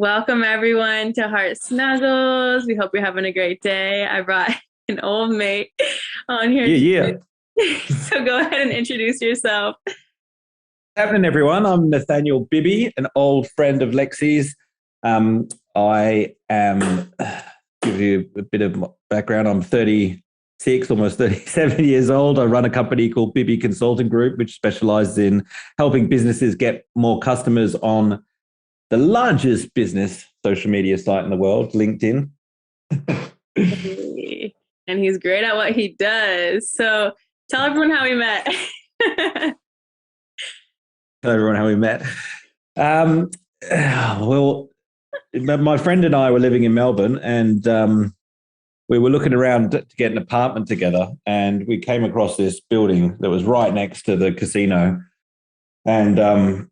Welcome everyone to Heart Snuggles. We hope you're having a great day. I brought an old mate on here. Yeah. So go ahead and introduce yourself. Happening, everyone. I'm Nathaniel Bibby, an old friend of Lexy's. I am, give you a bit of background. I'm 36, almost 37 years old. I run a company called Bibby Consulting Group, which specializes in helping businesses get more customers on the largest business social media site in the world, LinkedIn. And he's great at what he does. So tell everyone how we met. Tell everyone how we met. Well, my friend and I were living in Melbourne, and we were looking around to get an apartment together, and we came across this building that was right next to the casino. And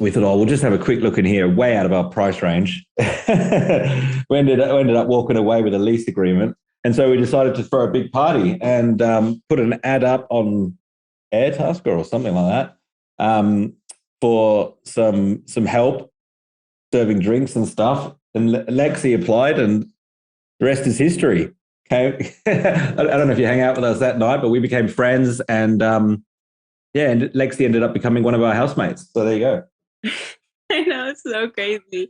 we thought, we'll just have a quick look in here, way out of our price range. we ended up walking away with a lease agreement. And so we decided to throw a big party and put an ad up on Airtasker or something like that for some help serving drinks and stuff. And Lexy applied, and the rest is history. Okay. I don't know if you hang out with us that night, but we became friends, and and Lexy ended up becoming one of our housemates. So there you go. I know, it's so crazy.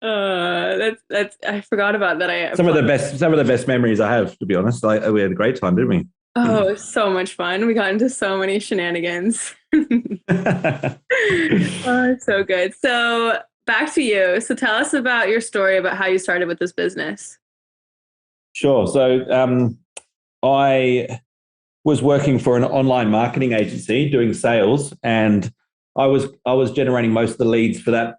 That's I forgot about that. Some of the best memories I have, to be honest. We had a great time, didn't we? Oh, it was so much fun. We got into so many shenanigans. Oh, so good. So back to you. So tell us about your story about how you started with this business. Sure. So I was working for an online marketing agency doing sales, and I was generating most of the leads for that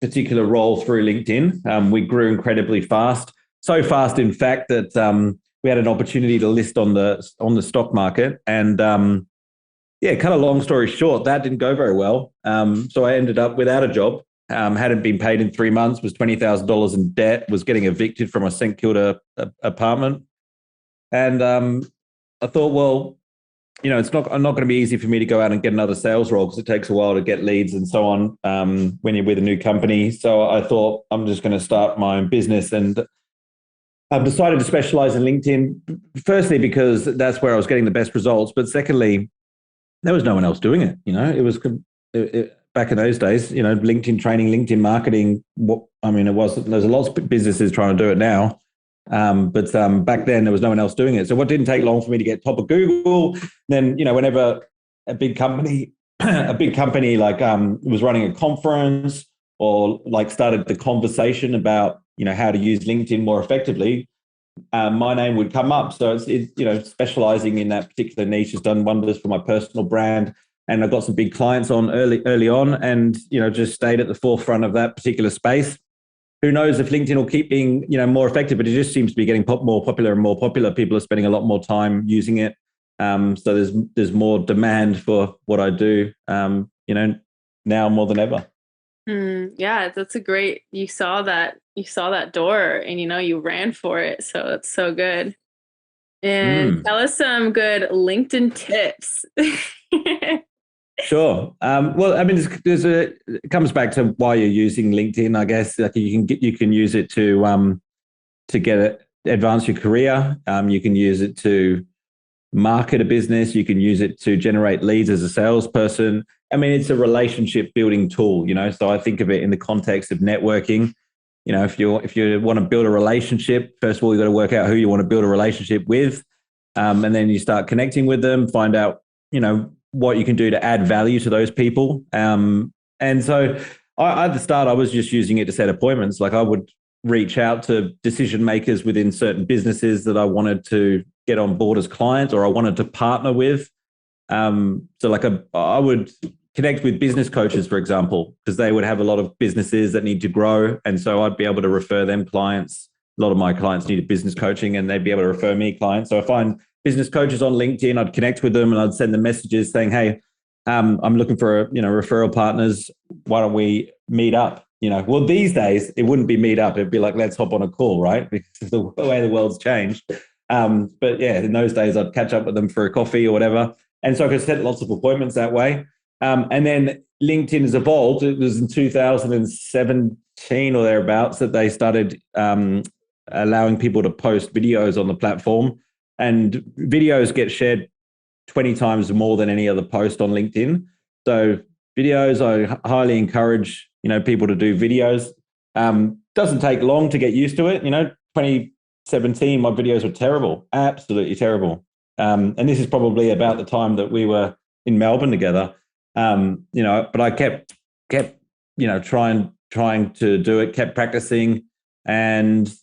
particular role through LinkedIn. We grew incredibly fast, so fast, in fact, that we had an opportunity to list on the stock market. And cut a long story short, that didn't go very well. So I ended up without a job. Hadn't been paid in 3 months, was $20,000 in debt, was getting evicted from a St Kilda apartment. And I thought, well, I'm not going to be easy for me to go out and get another sales role, because it takes a while to get leads and so on when you're with a new company. So I thought, I'm just going to start my own business. And I've decided to specialize in LinkedIn, firstly, because that's where I was getting the best results. But secondly, there was no one else doing it. It was back in those days, LinkedIn training, LinkedIn marketing. There's lots of businesses trying to do it now. But back then there was no one else doing it. So what didn't take long for me to get top of Google. Then, whenever a big company like was running a conference, or like started the conversation about, how to use LinkedIn more effectively, my name would come up. So it's specializing in that particular niche has done wonders for my personal brand. And I got some big clients on early on, and, just stayed at the forefront of that particular space. Who knows if LinkedIn will keep being, more effective, but it just seems to be getting more popular and more popular. People are spending a lot more time using it. So there's more demand for what I do, now more than ever. Yeah, that's you saw that door, and, you ran for it. So that's so good. And tell us some good LinkedIn tips. Sure. It comes back to why you're using LinkedIn, I guess. Like you can use it to advance your career. You can use it to market a business. You can use it to generate leads as a salesperson. It's a relationship building tool, So I think of it in the context of networking. If you want to build a relationship, first of all, you got to work out who you want to build a relationship with, and then you start connecting with them, find out, what you can do to add value to those people. And so at the start, I was just using it to set appointments. Like I would reach out to decision makers within certain businesses that I wanted to get on board as clients, or I wanted to partner with. I would connect with business coaches, for example, because they would have a lot of businesses that need to grow. And so I'd be able to refer them clients. A lot of my clients needed business coaching, and they'd be able to refer me clients. So I find business coaches on LinkedIn, I'd connect with them, and I'd send them messages saying, hey, I'm looking for, referral partners. Why don't we meet up? Well, these days it wouldn't be meet up. It'd be like, let's hop on a call, right? Because of the way the world's changed. But yeah, in those days I'd catch up with them for a coffee or whatever. And so I could set lots of appointments that way. And then LinkedIn has evolved. It was in 2007, or thereabouts that they started allowing people to post videos on the platform, and videos get shared 20 times more than any other post on LinkedIn. So videos, I highly encourage, people to do videos. Doesn't take long to get used to it. 2017, my videos were terrible, absolutely terrible. And this is probably about the time that we were in Melbourne together. But I kept trying to do it, kept practicing, and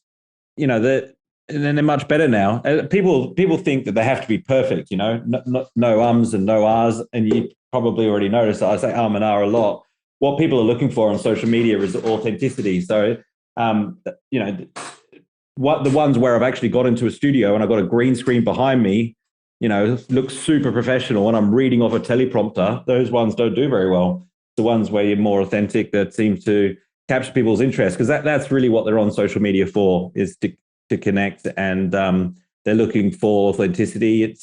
then they're much better now. People think that they have to be perfect, no ums and no ahs, and you probably already noticed that I say and ah a lot. What people are looking for on social media is authenticity. So, what the ones where I've actually got into a studio and I've got a green screen behind me, looks super professional, and I'm reading off a teleprompter, those ones don't do very well. The ones where you're more authentic, that seem to capture people's interest, because that's really what they're on social media for, is to connect, and they're looking for authenticity. It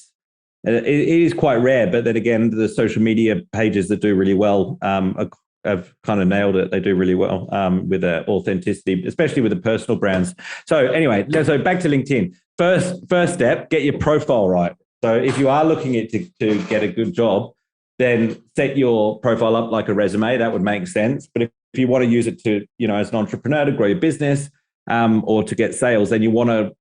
is quite rare, but then again, the social media pages that do really well have kind of nailed it. They do really well with authenticity, especially with the personal brands. So anyway, so back to LinkedIn. First step, get your profile right. So if you are looking at to get a good job, then set your profile up like a resume. That would make sense. But if you want to use it to, as an entrepreneur, to grow your business or to get sales, then you want to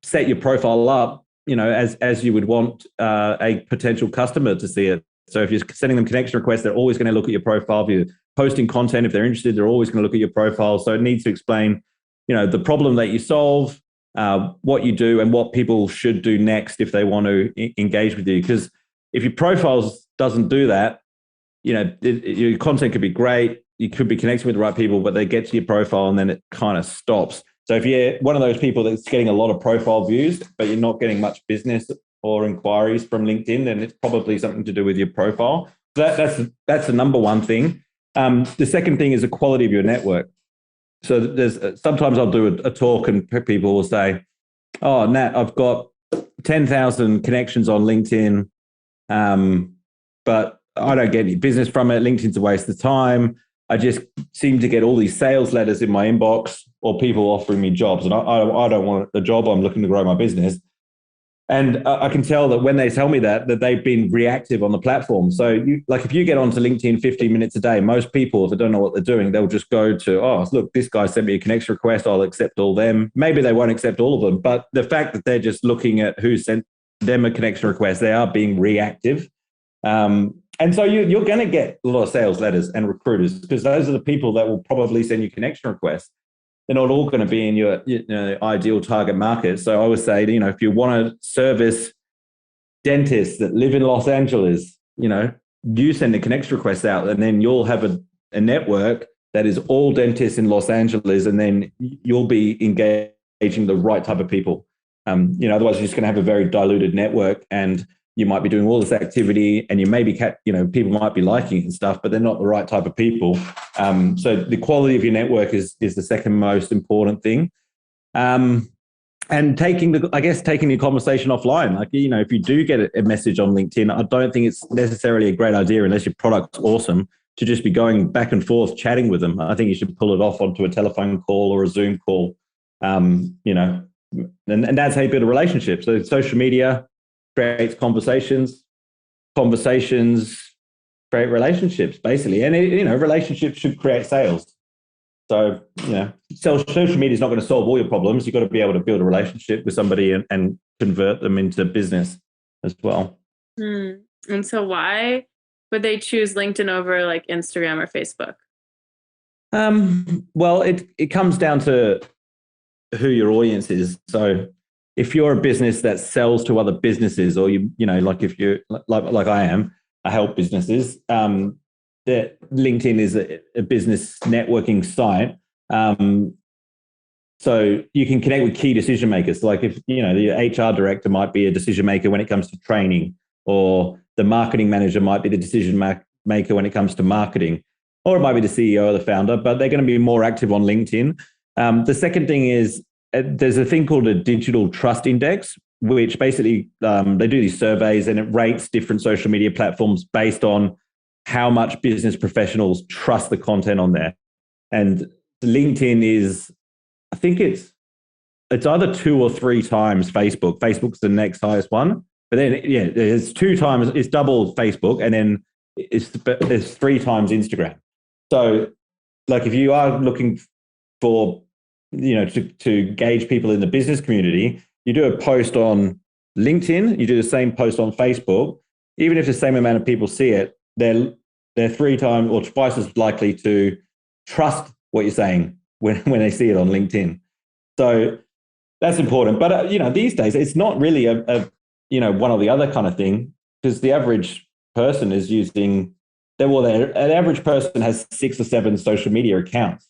set your profile up, as you would want a potential customer to see it. So if you're sending them connection requests, they're always going to look at your profile. If you're posting content, if they're interested, they're always going to look at your profile. So it needs to explain, the problem that you solve, what you do, and what people should do next if they want to engage with you. Because if your profile doesn't do that, your content could be great, you could be connecting with the right people, but they get to your profile and then it kind of stops. So if you're one of those people that's getting a lot of profile views, but you're not getting much business or inquiries from LinkedIn, then it's probably something to do with your profile. So that's the number one thing. The second thing is the quality of your network. So there's sometimes I'll do a talk and people will say, "Oh, Nat, I've got 10,000 connections on LinkedIn, but I don't get any business from it. LinkedIn's a waste of time. I just seem to get all these sales letters in my inbox or people offering me jobs, and I don't want a job. I'm looking to grow my business." And I can tell that when they tell me that they've been reactive on the platform. So if you get onto LinkedIn 15 minutes a day, most people, if they don't know what they're doing, they'll just go to, "Oh, look, this guy sent me a connection request. I'll accept all them." Maybe they won't accept all of them, but the fact that they're just looking at who sent them a connection request, they are being reactive. And so you're going to get a lot of sales letters and recruiters, because those are the people that will probably send you connection requests. They're not all going to be in your ideal target market. So I would say, if you want to service dentists that live in Los Angeles, you send a connection request out, and then you'll have a network that is all dentists in Los Angeles, and then you'll be engaging the right type of people. Otherwise you're just going to have a very diluted network, and you might be doing all this activity, and you may be, people might be liking it and stuff, but they're not the right type of people. So the quality of your network is the second most important thing. And taking the conversation offline. If you do get a message on LinkedIn, I don't think it's necessarily a great idea, unless your product's awesome, to just be going back and forth chatting with them. I think you should pull it off onto a telephone call or a Zoom call. And that's how you build a relationship. So social media creates conversations create relationships, basically. And relationships should create sales. So social media is not going to solve all your problems. You've got to be able to build a relationship with somebody and convert them into business as well. And so why would they choose LinkedIn over like Instagram or Facebook? Well, it comes down to who your audience is. So if you're a business that sells to other businesses, or like if you're like I am, I help businesses, that LinkedIn is a business networking site. So you can connect with key decision makers. Like if the HR director might be a decision maker when it comes to training, or the marketing manager might be the decision maker when it comes to marketing, or it might be the CEO or the founder, but they're going to be more active on LinkedIn. The second thing is, there's a thing called a digital trust index, which basically they do these surveys, and it rates different social media platforms based on how much business professionals trust the content on there. And LinkedIn is, I think it's either 2 or 3 times Facebook. Facebook's the next highest one. But then, yeah, it's 2 times, it's double Facebook, and then it's 3 times Instagram. So, like, if you are looking for, to gauge people in the business community, you do a post on LinkedIn, you do the same post on Facebook. Even if the same amount of people see it, they're 3 times or twice as likely to trust what you're saying when they see it on LinkedIn. So that's important. But, these days, it's not really a one or the other kind of thing, because the average person is using, an average person has 6 or 7 social media accounts.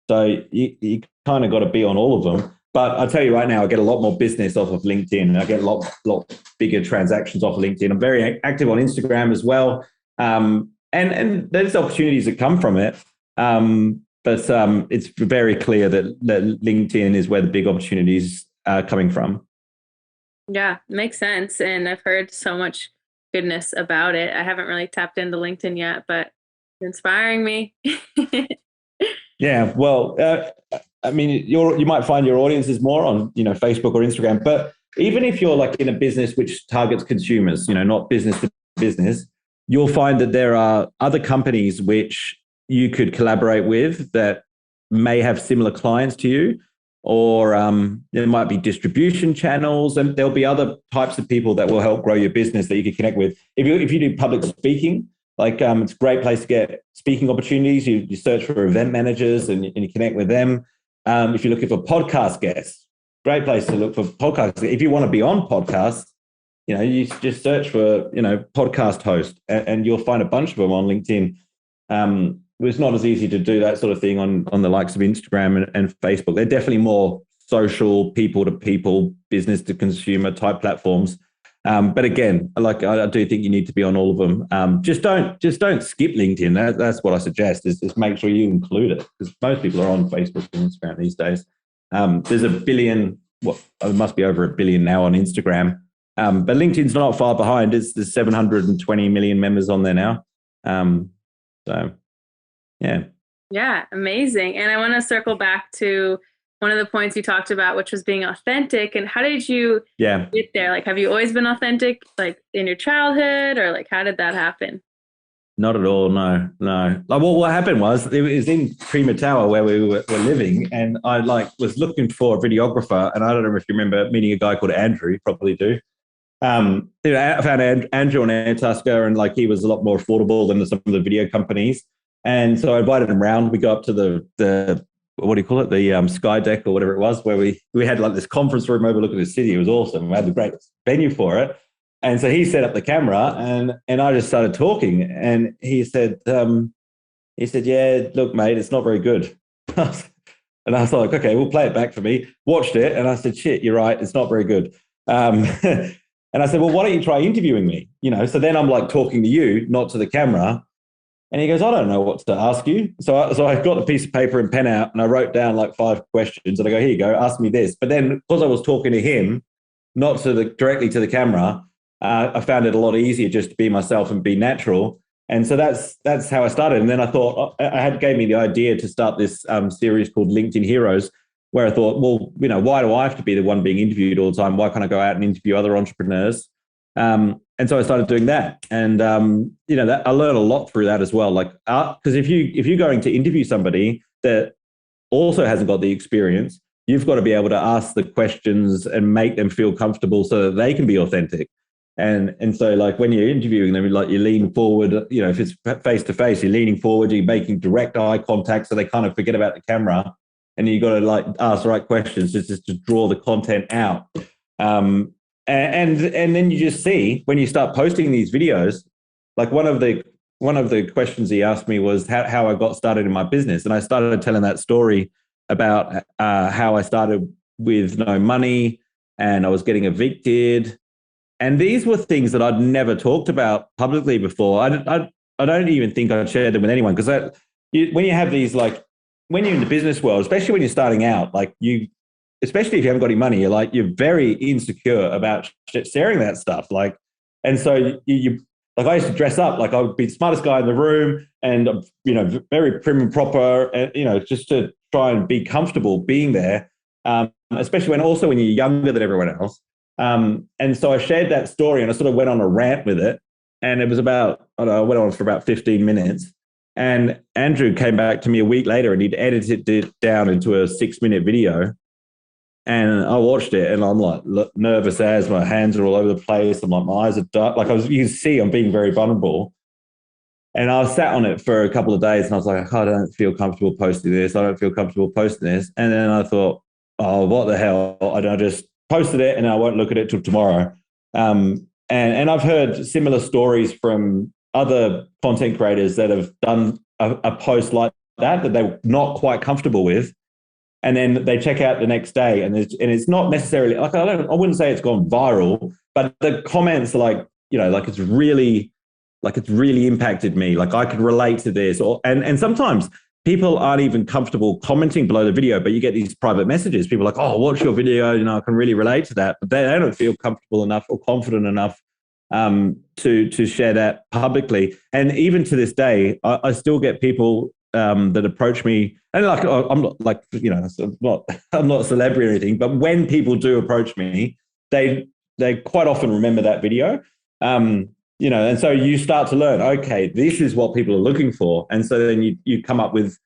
So you kind of got to be on all of them. But I'll tell you right now, I get a lot more business off of LinkedIn, and I get a lot bigger transactions off of LinkedIn. I'm very active on Instagram as well. And there's opportunities that come from it. But it's very clear that LinkedIn is where the big opportunities are coming from. Yeah, makes sense. And I've heard so much goodness about it. I haven't really tapped into LinkedIn yet, but it's inspiring me. Yeah, well, I mean, you might find your audience is more on, Facebook or Instagram. But even if you're like in a business which targets consumers, not business to business, you'll find that there are other companies which you could collaborate with that may have similar clients to you, or there might be distribution channels, and there'll be other types of people that will help grow your business that you can connect with. If you do public speaking, it's a great place to get speaking opportunities. You search for event managers and you connect with them. If you're looking for podcast guests, great place to look for podcasts. If you want to be on podcasts, you just search for, podcast host, and you'll find a bunch of them on LinkedIn. It's not as easy to do that sort of thing on the likes of Instagram and Facebook. They're definitely more social, people to people, business to consumer type platforms. But again, I do think you need to be on all of them. Just don't skip LinkedIn. That's what I suggest. Is make sure you include it, because most people are on Facebook and Instagram these days. There's a billion. It must be over 1 billion now on Instagram. But LinkedIn's not far behind. There's 720 million members on there now. So yeah. Yeah, amazing. And I want to circle back to one of the points you talked about, which was being authentic. And how did you get there? Like, have you always been authentic, like in your childhood, or like how did that happen? Not at all. No. Like, what happened was, it was in Prima Tower where we were living, and I was looking for a videographer, and I don't know if you remember meeting a guy called Andrew. You probably do. I found Andrew on Antarctica, and he was a lot more affordable than some of the video companies. And so I invited him around. We got up to the what do you call it? The Sky Deck or whatever it was, where we had this conference room overlooking the city. It was awesome. We had a great venue for it. And so he set up the camera, and I just started talking. And he said, yeah, look, mate, it's not very good. And I was like, okay, we'll play it back for me. Watched it, and I said, shit, you're right, it's not very good. And I said, well, why don't you try interviewing me? So then I'm talking to you, not to the camera. And he goes, I don't know what to ask you. So I got a piece of paper and pen out, and I wrote down 5 questions. And I go, here you go, ask me this. But then, because I was talking to him, not directly to the camera, I found it a lot easier just to be myself and be natural. And so that's how I started. And then I thought, gave me the idea to start this series called LinkedIn Heroes, where I thought, well, why do I have to be the one being interviewed all the time? Why can't I go out and interview other entrepreneurs? And so I started doing that, and that I learned a lot through that as well. Because if you're going to interview somebody that also hasn't got the experience, you've got to be able to ask the questions and make them feel comfortable so that they can be authentic. And so when you're interviewing them, you lean forward. If it's face to face, you're leaning forward. You're making direct eye contact, so they kind of forget about the camera, and you got to ask the right questions just to draw the content out. And then you just see, when you start posting these videos, one of the questions he asked me was how I got started in my business. And I started telling that story about how I started with no money, and I was getting evicted. And these were things that I'd never talked about publicly before. I don't even think I'd shared them with anyone, because when you have these, when you're in the business world, especially when you're starting out, especially if you haven't got any money, you're very insecure about sharing that stuff. And so you Like I used to dress up, like I would be the smartest guy in the room and, you know, very prim and proper, and, you know, just to try and be comfortable being there, especially when you're younger than everyone else. And so I shared that story and I sort of went on a rant with it. And it was about, I don't know, I went on for about 15 minutes. And Andrew came back to me a week later and he'd edited it down into a 6-minute video. And I watched it and I'm like nervous as my hands are all over the place. I'm like, my eyes are dark. Like you can see I'm being very vulnerable. And I sat on it for a couple of days and I was like, I don't feel comfortable posting this. I don't feel comfortable posting this. And then I thought, oh, what the hell? I just posted it and I won't look at it till tomorrow. And I've heard similar stories from other content creators that have done a post like that they're not quite comfortable with. And then they check out the next day and it's not necessarily like, I wouldn't say it's gone viral, but the comments are like, you know, like it's really impacted me. Like I could relate to this, and sometimes people aren't even comfortable commenting below the video, but you get these private messages. People are like, oh, watch your video. You know, I can really relate to that, but they don't feel comfortable enough or confident enough to share that publicly. And even to this day, I still get people that approach me, and like I'm not like, you know, I'm not a celebrity or anything, but when people do approach me, they quite often remember that video. You know, and so you start to learn, okay, this is what people are looking for. And so then you come up with,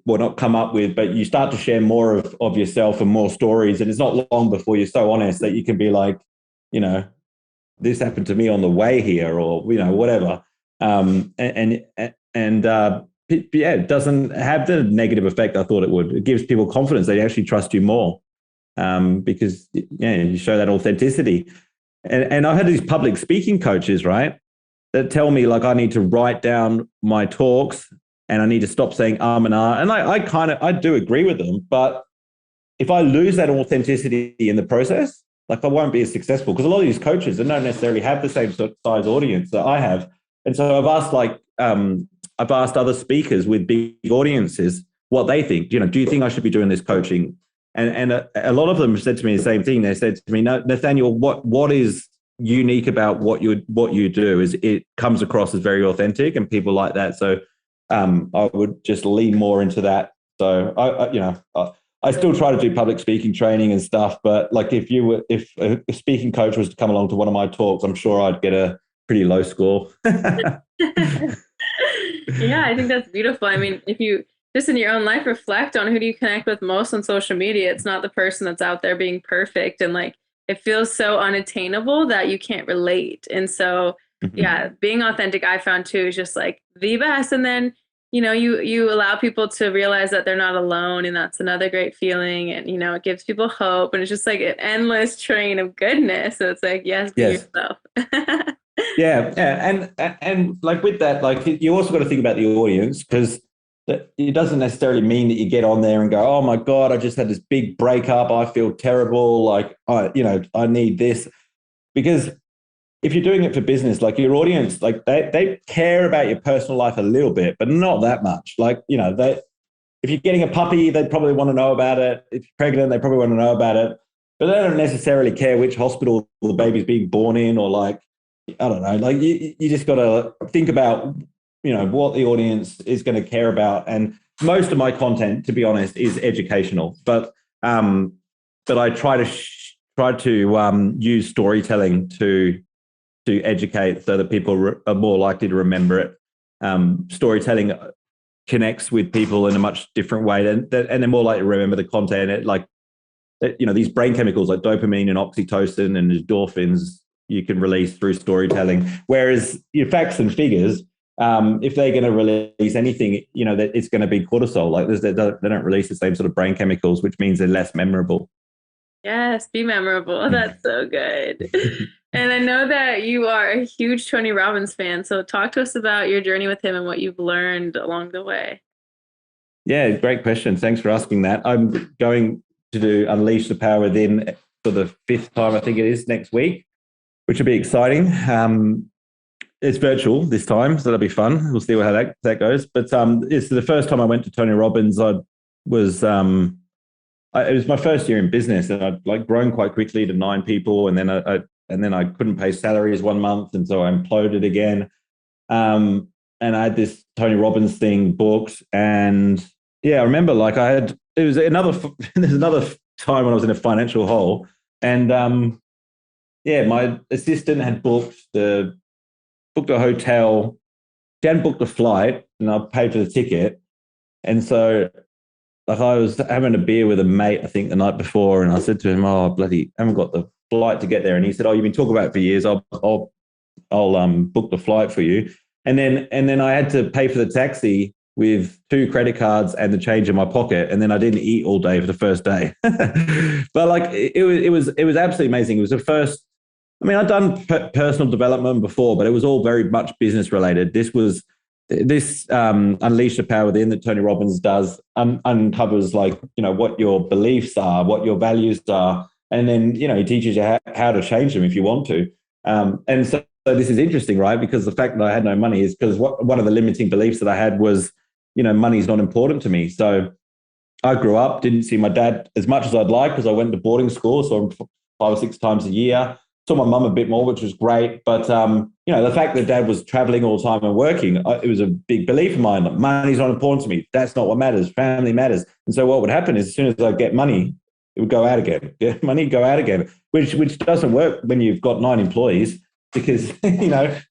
well, not come up with, but you start to share more of yourself and more stories. And it's not long before you're so honest that you can be like, you know, this happened to me on the way here, or, you know, whatever. Yeah, it doesn't have the negative effect I thought it would. It gives people confidence. They actually trust you more because, yeah, you show that authenticity. And I've had these public speaking coaches, right, that tell me like I need to write down my talks and I need to stop saying and ah. And I do agree with them. But if I lose that authenticity in the process, like I won't be as successful, because a lot of these coaches don't necessarily have the same size audience that I have. And so I've asked other speakers with big audiences what they think. You know, do you think I should be doing this coaching? And a lot of them said to me the same thing. They said to me, Nathaniel, what is unique about what you do is it comes across as very authentic, and people like that. So I would just lean more into that. So I still try to do public speaking training and stuff, but like if a speaking coach was to come along to one of my talks, I'm sure I'd get a pretty low score. Yeah, I think that's beautiful. I mean, if you just in your own life reflect on who do you connect with most on social media, it's not the person that's out there being perfect, and like it feels so unattainable that you can't relate. And so yeah, being authentic, I found too, is just like the best. And then, you know, you allow people to realize that they're not alone, and that's another great feeling. And, you know, it gives people hope, and it's just like an endless train of goodness. So it's like, yes, be yourself. Yeah. And like with that, like you also got to think about the audience, because it doesn't necessarily mean that you get on there and go, oh my God, I just had this big breakup. I feel terrible. Like, I need this. Because if you're doing it for business, like your audience, like they care about your personal life a little bit, but not that much. Like, you know, if you're getting a puppy, they probably want to know about it. If you're pregnant, they probably want to know about it. But they don't necessarily care which hospital the baby's being born in, or like, I don't know, like you just got to think about, you know, what the audience is going to care about. And most of my content, to be honest, is educational, but I try to use storytelling to educate, so that people are more likely to remember it. Storytelling connects with people in a much different way, and they're more likely to remember the content. These brain chemicals like dopamine and oxytocin and endorphins you can release through storytelling. Whereas your facts and figures, if they're going to release anything, you know, that it's going to be cortisol. Like they don't release the same sort of brain chemicals, which means they're less memorable. Yes, be memorable. That's so good. And I know that you are a huge Tony Robbins fan. So talk to us about your journey with him and what you've learned along the way. Yeah, great question. Thanks for asking that. I'm going to do Unleash the Power Within for the 5th time, I think it is, next week, which will be exciting. It's virtual this time, so that'll be fun. We'll see how that goes. But it's the first time I went to Tony Robbins. It was my first year in business, and I'd like grown quite quickly to 9 people, and then I and then I couldn't pay salaries one month, and so I imploded again. And I had this Tony Robbins thing booked, and I remember like there's another time when I was in a financial hole, and my assistant had booked a hotel. She hadn't booked a flight, and I paid for the ticket. And so, like, I was having a beer with a mate, I think, the night before, and I said to him, "Oh, bloody, I haven't got the flight to get there." And he said, "Oh, you've been talking about it for years. I'll book the flight for you." And then I had to pay for the taxi with 2 credit cards and the change in my pocket, and then I didn't eat all day for the first day. But like, it was absolutely amazing. It was the first. I mean, I'd done personal development before, but it was all very much business related. This Unleash the Power Within that Tony Robbins does uncovers, like, what your beliefs are, what your values are, and then he teaches you how to change them if you want to. And so this is interesting, right? Because the fact that I had no money is because one of the limiting beliefs that I had was, money's not important to me. So I grew up, didn't see my dad as much as I'd like because I went to boarding school, so 5 or 6 times a year. Saw my mum a bit more, which was great. But, the fact that dad was traveling all the time and working, it was a big belief of mine. Like, money's not important to me. That's not what matters. Family matters. And so what would happen is as soon as I get money, it would go out again. Yeah, money go out again, which doesn't work when you've got 9 employees because, you have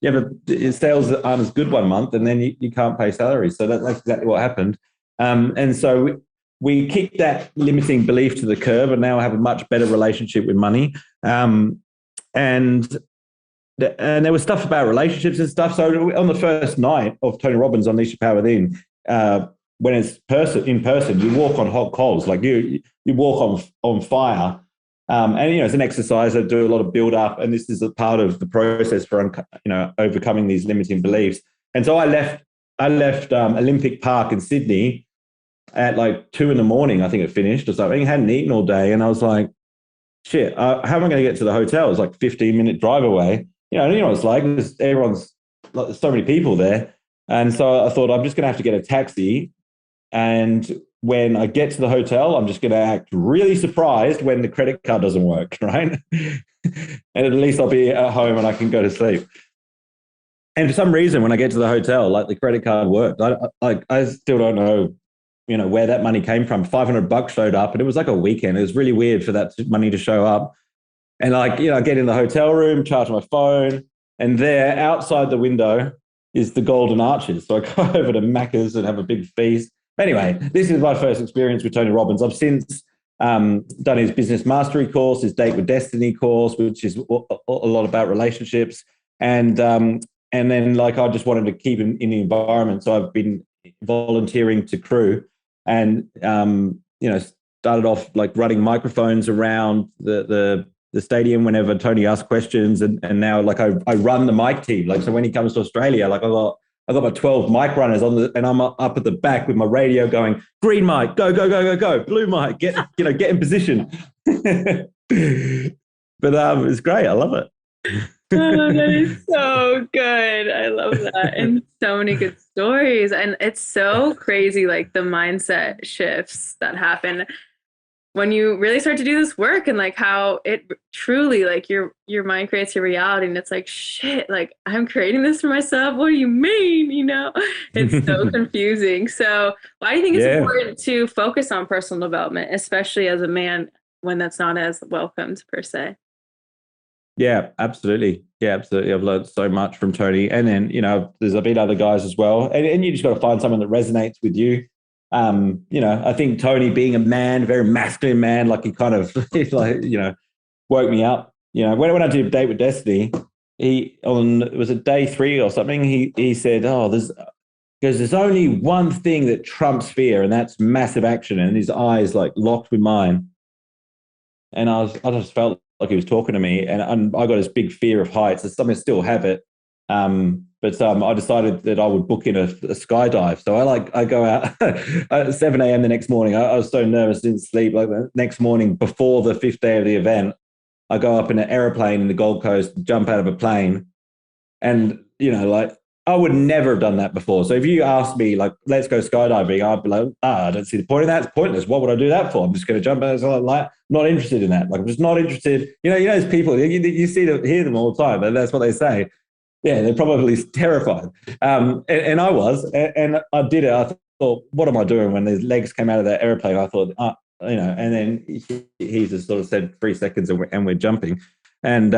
sales that aren't as good one month and then you can't pay salaries. So that's exactly what happened. And so we kicked that limiting belief to the curb and now have a much better relationship with money. And there was stuff about relationships and stuff. So on the first night of Tony Robbins Unleash the Power Within, when it's in person, you walk on hot coals, like you walk on fire. And it's an exercise. I do a lot of build up, and this is a part of the process for overcoming these limiting beliefs. And so I left Olympic Park in Sydney at like 2 a.m. I think it finished or something. Hadn't eaten all day, and I was like, shit, how am I going to get to the hotel? It's like a 15-minute drive away. You know what it's like. There's so many people there. And so I thought, I'm just going to have to get a taxi. And when I get to the hotel, I'm just going to act really surprised when the credit card doesn't work, right? And at least I'll be at home and I can go to sleep. And for some reason, when I get to the hotel, like, the credit card worked. I still don't know, where that money came from. $500 showed up, and it was like a weekend. It was really weird for that money to show up. And I get in the hotel room, charge my phone, and there outside the window is the Golden Arches. So I go over to Macca's and have a big feast. Anyway, this is my first experience with Tony Robbins. I've since done his Business Mastery course, his Date with Destiny course, which is a lot about relationships. And then, I just wanted to keep him in the environment. So I've been volunteering to Crew. And started off running microphones around the stadium whenever Tony asked questions, and now I run the mic team. So when he comes to Australia, I got my 12 mic runners and I'm up at the back with my radio going, green mic, go, go, go, go, go, blue mic, get in position. But it's great. I love it. Oh, that is so good. I love that. And so many good stories. And it's so crazy, the mindset shifts that happen when you really start to do this work, and how it truly, your mind creates your reality. And it's shit, I'm creating this for myself. What do you mean? It's so confusing. So why do you think it's important to focus on personal development, especially as a man, when that's not as welcomed per se? Yeah, absolutely. I've learned so much from Tony. And then, there's been other guys as well. And you just got to find someone that resonates with you. I think Tony, being a man, very masculine man, he kind of, woke me up. When I did Date with Destiny, it was a day 3 or something, he said, there's only one thing that trumps fear, and that's massive action. And his eyes locked with mine. And I just felt like he was talking to me, and I got this big fear of heights. It's something I still have it. But I decided that I would book in a skydive. So I go out at 7 a.m. the next morning. I was so nervous, didn't sleep. The next morning, before the 5th day of the event, I go up in an aeroplane in the Gold Coast, jump out of a plane, and I would never have done that before. So if you asked me, like, let's go skydiving, I'd be like, I don't see the point in that. It's pointless. What would I do that for? I'm just going to jump out. So like, not interested in that. Like, I'm just not interested. Those people, you see them, hear them all the time, and that's what they say. Yeah, they're probably terrified. And I was, and I did it. I thought, what am I doing? When his legs came out of that airplane, I thought, and then he just sort of said 3 seconds and we're jumping. And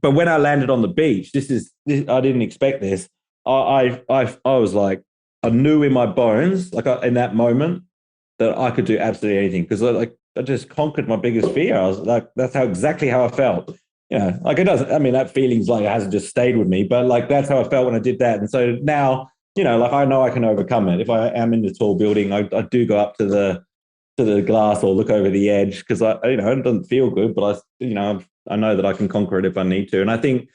but when I landed on the beach, I didn't expect this. I was like, I knew in my bones, like in that moment, that I could do absolutely anything, because I just conquered my biggest fear. I was like, that's exactly how I felt. Like it doesn't. I mean, that feeling's like it hasn't just stayed with me, but like that's how I felt when I did that. And so now, like I know I can overcome it. If I am in the tall building, I do go up to the glass or look over the edge, because it doesn't feel good, but I know that I can conquer it if I need to. And I think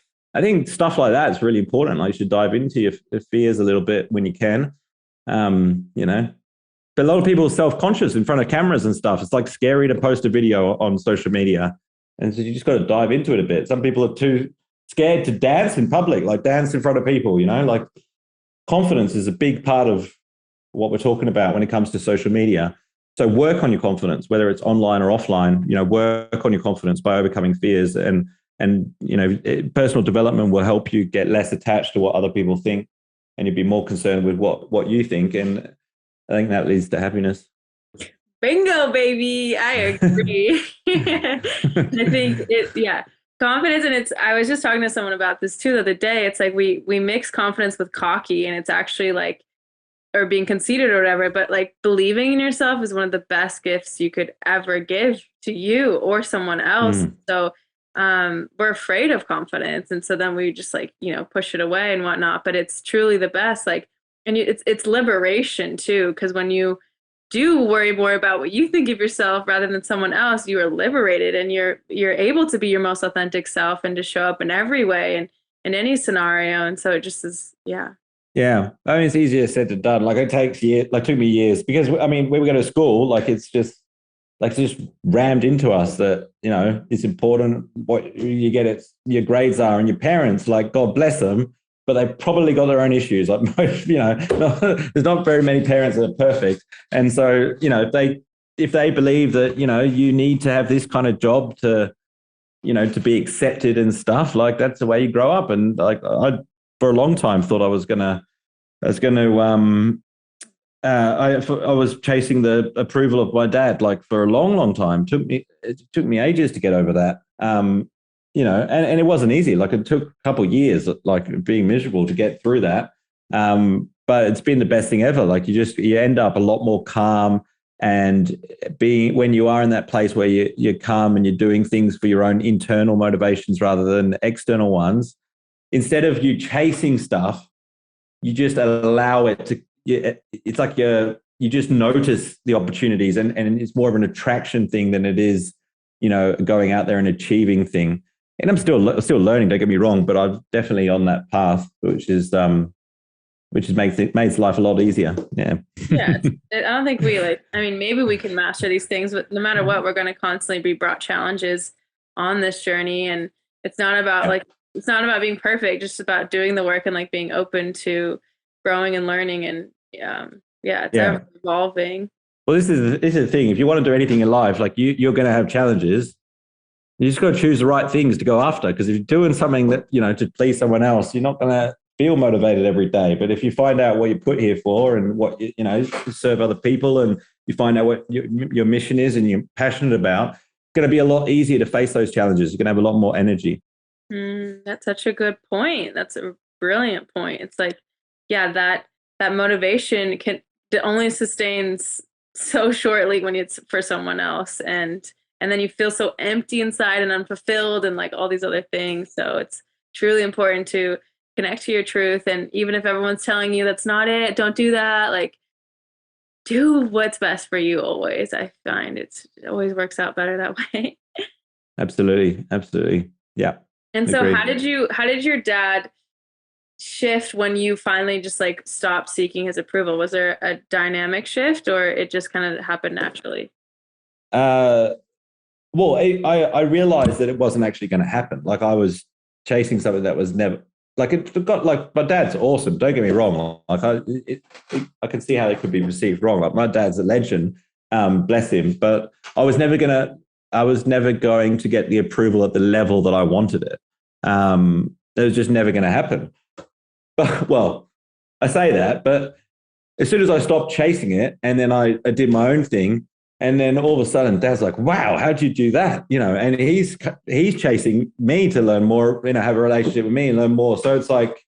stuff like that is really important. Like you should dive into your fears a little bit when you can. But a lot of people are self-conscious in front of cameras and stuff. It's like scary to post a video on social media. And so you just got to dive into it a bit. Some people are too scared to dance in public, like dance in front of people, like confidence is a big part of what we're talking about when it comes to social media. So work on your confidence, whether it's online or offline, work on your confidence by overcoming fears, and personal development will help you get less attached to what other people think, and you'll be more concerned with what you think. And I think that leads to happiness. Bingo, baby. I agree. I think confidence. And I was just talking to someone about this too the other day. It's like we mix confidence with cocky, and it's actually like, or being conceited or whatever, but like believing in yourself is one of the best gifts you could ever give to you or someone else. So we're afraid of confidence. And so then we just like, push it away and whatnot, but it's truly the best. Like, and it's liberation too. Cause when you do worry more about what you think of yourself rather than someone else, you are liberated, and you're able to be your most authentic self and to show up in every way and in any scenario. And so it just is, yeah. Yeah. I mean, it's easier said than done. Like it took me years, because I mean, when we go to school, like it's just rammed into us that, it's important what you get your grades are, and your parents, like, God bless them, but they probably got their own issues. Like most, there's not very many parents that are perfect. And so, if they believe that, you need to have this kind of job to be accepted and stuff, like that's the way you grow up. And like, I, for a long time, thought I was chasing the approval of my dad, like for a long, long time. It took me ages to get over that. And it wasn't easy. Like it took a couple of years, like being miserable to get through that. But it's been the best thing ever. Like you end up a lot more calm, and when you are in that place where you're calm and you're doing things for your own internal motivations rather than external ones, instead of you chasing stuff, you just allow it to. It's like you just notice the opportunities, and it's more of an attraction thing than it is, going out there and achieving thing. And I'm still learning. Don't get me wrong, but I'm definitely on that path, which makes life a lot easier. Yeah. Yeah. I don't think maybe we can master these things, but no matter what, we're going to constantly be brought challenges on this journey, and it's not about it's not about being perfect, just about doing the work and like being open to growing and learning, and it's ever evolving. Well, this is the thing. If you want to do anything in life, like you're going to have challenges. You just got to choose the right things to go after. Because if you're doing something that, to please someone else, you're not going to feel motivated every day. But if you find out what you're put here for, and what, to serve other people, and you find out what your mission is and you're passionate about, it's going to be a lot easier to face those challenges. You're going to have a lot more energy. That's such a good point. That's a brilliant point. It's like, that motivation only sustains so shortly when it's for someone else, and then you feel so empty inside and unfulfilled and like all these other things. So it's truly important to connect to your truth, and even if everyone's telling you that's not it, don't do that. Like, do what's best for you always. I find it always works out better that way. Absolutely. Yeah. And so how did your dad shift when you finally just like stopped seeking his approval? Was there a dynamic shift, or it just kind of happened naturally? Well, I realized that it wasn't actually going to happen. Like I was chasing something that was never like it got like my dad's awesome. Don't get me wrong. Like I can see how it could be received wrong. Like my dad's a legend, bless him. But I was never going to get the approval at the level that I wanted it. It was just never going to happen. But well, I say that, but as soon as I stopped chasing it, and then I did my own thing, and then all of a sudden, Dad's like, "Wow, how'd you do that?" You know, and he's chasing me to learn more, you know, have a relationship with me and learn more. So it's like,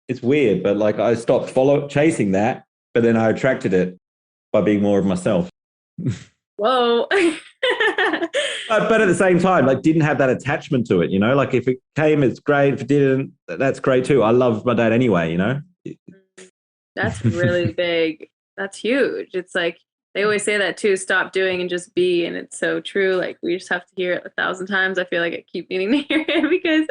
it's weird, but like I stopped chasing that, but then I attracted it by being more of myself. Whoa. But at the same time, like didn't have that attachment to it, you know, like if it came, it's great. If it didn't, that's great too. I love my dad anyway, you know. That's really big. That's huge. It's like, they always say that too, stop doing and just be. And it's so true. Like we just have to hear it 1,000 times. I feel like I keep needing to hear it because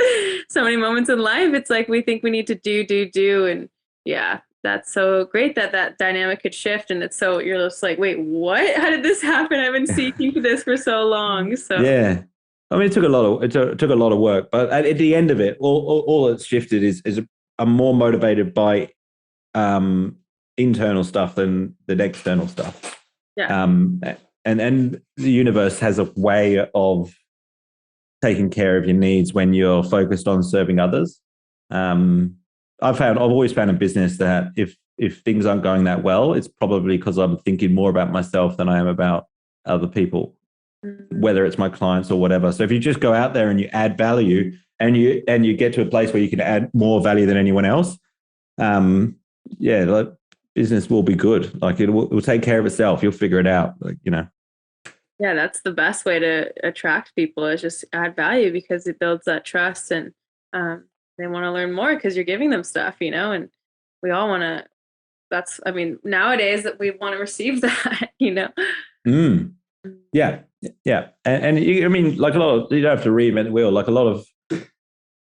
so many moments in life, it's like we think we need to do. And yeah, that's so great that dynamic could shift. And it's so, you're just like, wait, what? How did this happen? I've been seeking for this for so long. So yeah. I mean, it took a lot of work, but at the end of it, all that's shifted is I'm more motivated by internal stuff than the external stuff. Yeah. And the universe has a way of taking care of your needs when you're focused on serving others. I've always found in business that if things aren't going that well, it's probably because I'm thinking more about myself than I am about other people, whether it's my clients or whatever. So if you just go out there and you add value and you get to a place where you can add more value than anyone else, like business will be good. Like it will take care of itself. You'll figure it out. Like, you know. Yeah, that's the best way to attract people is just add value because it builds that trust and they want to learn more because you're giving them stuff, you know, and we all want to, nowadays that we want to receive that, you know. Yeah. And you, I mean, like a lot of, you don't have to reinvent the wheel. Like a lot of, at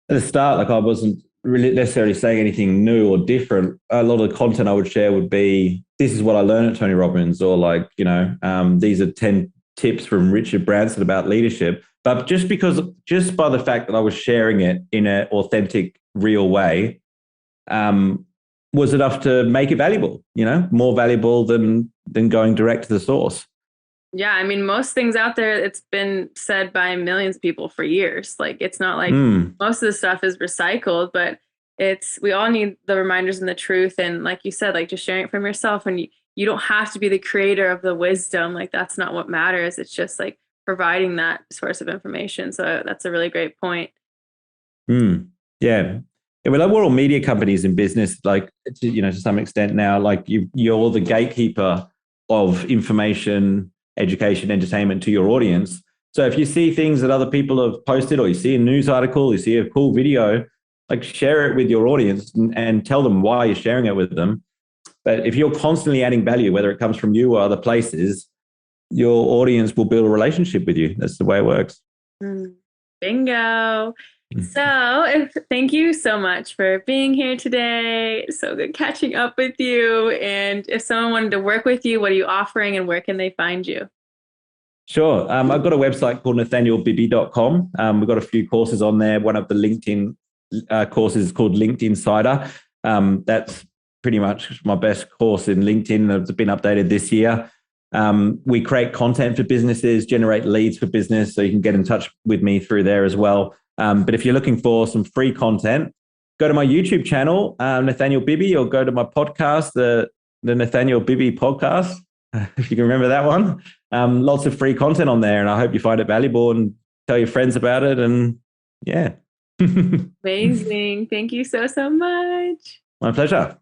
the start, like I wasn't really necessarily saying anything new or different. A lot of the content I would share would be, this is what I learned at Tony Robbins, or like, you know, these are 10 tips from Richard Branson about leadership. But just by the fact that I was sharing it in an authentic, real way, was enough to make it valuable, you know, more valuable than going direct to the source. Yeah, I mean, most things out there, it's been said by millions of people for years. Like, it's not like most of the stuff is recycled, but we all need the reminders and the truth. And like you said, like just sharing it from yourself, and you don't have to be the creator of the wisdom. Like, that's not what matters. It's just like providing that source of information. So that's a really great point. Yeah. Well, we're all media companies in business, like, you know, to some extent now, like you're the gatekeeper of information, education, entertainment to your audience. So if you see things that other people have posted, or you see a news article, you see a cool video, like share it with your audience and tell them why you're sharing it with them. But if you're constantly adding value, whether it comes from you or other places, your audience will build a relationship with you. That's the way it works. Bingo. So thank you so much for being here today. So good catching up with you. And if someone wanted to work with you, what are you offering and where can they find you? Sure. I've got a website called nathanielbibby.com. We've got a few courses on there. One of the LinkedIn courses is called LinkedIn Insider. That's pretty much my best course in LinkedIn. It's been updated this year. We create content for businesses, generate leads for business. So you can get in touch with me through there as well. But if you're looking for some free content, go to my YouTube channel, Nathaniel Bibby, or go to my podcast, the Nathaniel Bibby podcast, if you can remember that one. Lots of free content on there, and I hope you find it valuable and tell your friends about it. And yeah. Amazing. Thank you so much. My pleasure.